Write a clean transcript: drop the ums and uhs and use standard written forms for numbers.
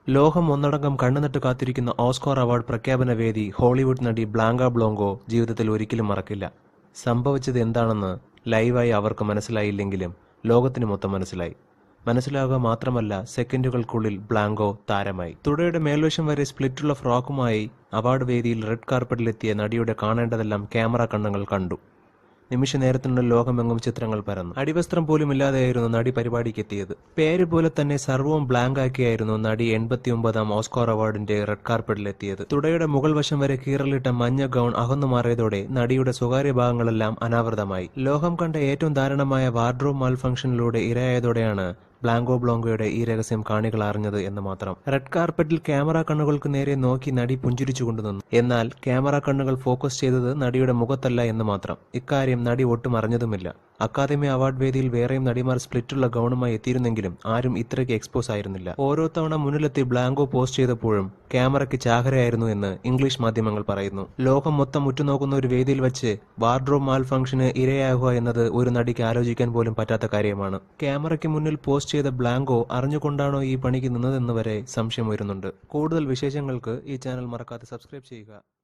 ലോകം ഒന്നടങ്കം കണ്ണുനട്ട് കാത്തിരിക്കുന്ന ഓസ്കാർ അവാർഡ് പ്രഖ്യാപന വേദി ഹോളിവുഡ് നടി ബ്ലാങ്ക ബ്ലോങ്കോ ജീവിതത്തിൽ ഒരിക്കലും മറക്കില്ല. സംഭവിച്ചത് എന്താണെന്ന് ലൈവായി അവർക്ക് മനസ്സിലായില്ലെങ്കിലും ലോകത്തിന് മൊത്തം മനസ്സിലായി. മനസ്സിലാവുക മാത്രമല്ല, സെക്കൻഡുകൾക്കുള്ളിൽ ബ്ലാങ്കോ താരമായി. തുടയുടെ മേൽവശം വരെ സ്പ്ലിറ്റുള്ള ഫ്രോക്കുമായി അവാർഡ് വേദിയിൽ റെഡ് കാർപ്പറ്റിലെത്തിയ നടിയുടെ കാണേണ്ടതെല്ലാം ക്യാമറ കണ്ണുകൾ കണ്ടു. നിമിഷ നേരത്തിനുള്ളിൽ ലോകമെങ്ങും ചിത്രങ്ങൾ പരന്നു. അടിവസ്ത്രം പോലും ഇല്ലാതെയായിരുന്നു നടി പരിപാടിക്ക് എത്തിയത്. പേര് പോലെ തന്നെ സർവവും ബ്ലാങ്ക് ആക്കിയായിരുന്നു നടി 89ാം ഓസ്കാർ അവാർഡിന്റെ റെഡ് കാർപ്പറ്റിലെത്തിയത്. തുടയുടെ മുകൾ വശം വരെ കീറലിട്ട മഞ്ഞ ഗൗൺ അകന്നു മാറിയതോടെ നടിയുടെ സ്വകാര്യ ഭാഗങ്ങളെല്ലാം അനാവൃതമായി. ലോകം കണ്ട ഏറ്റവും ദാരുണമായ വാർഡ്രോബ് മാൽ ഫംഗ്ഷനിലൂടെ ഇരയായതോടെയാണ് ബ്ലാങ്കോ ബ്ലോങ്കോയുടെ ഈ രഹസ്യം കാണികൾ അറിഞ്ഞത് എന്ന് മാത്രം. റെഡ് കാർപ്പറ്റിൽ ക്യാമറ കണ്ണുകൾക്ക് നേരെ നോക്കി നടി പുഞ്ചിരിച്ചുകൊണ്ടു നിന്നു. എന്നാൽ ക്യാമറ കണ്ണുകൾ ഫോക്കസ് ചെയ്തത് നടിയുടെ മുഖത്തല്ല എന്ന് മാത്രം. ഇക്കാര്യം നടി ഒട്ടും അറിഞ്ഞതുമില്ല. അക്കാദമി അവാർഡ് വേദിയിൽ വേറെയും നടിമാർ സ്പ്ലിറ്റുള്ള ഗൗണുമായി എത്തിയിരുന്നെങ്കിലും ആരും ഇത്രയ്ക്ക് എക്സ്പോസ് ആയിരുന്നില്ല. ഓരോ തവണ മുന്നിലെത്തി ബ്ലാങ്കോ പോസ്റ്റ് ചെയ്തപ്പോഴും ക്യാമറയ്ക്ക് ചാകരയായിരുന്നു എന്ന് ഇംഗ്ലീഷ് മാധ്യമങ്ങൾ പറയുന്നു. ലോകം മൊത്തം ഉറ്റുനോക്കുന്ന ഒരു വേദിയിൽ വെച്ച് വാർഡ്രോബ് മാൽ ഫംഗ്ഷന് ഇരയാകുക എന്നത് ഒരു നടിക്ക് ആലോചിക്കാൻ പോലും പറ്റാത്ത കാര്യമാണ്. ക്യാമറയ്ക്ക് മുന്നിൽ പോസ്റ്റ് ചെയ്ത ബ്ലാങ്കോ അറിഞ്ഞുകൊണ്ടാണോ ഈ പണിക്ക് നിന്നതെന്ന് വരെ സംശയം വരുന്നുണ്ട്. കൂടുതൽ വിശേഷങ്ങൾക്ക് ഈ ചാനൽ മറക്കാതെ സബ്സ്ക്രൈബ് ചെയ്യുക.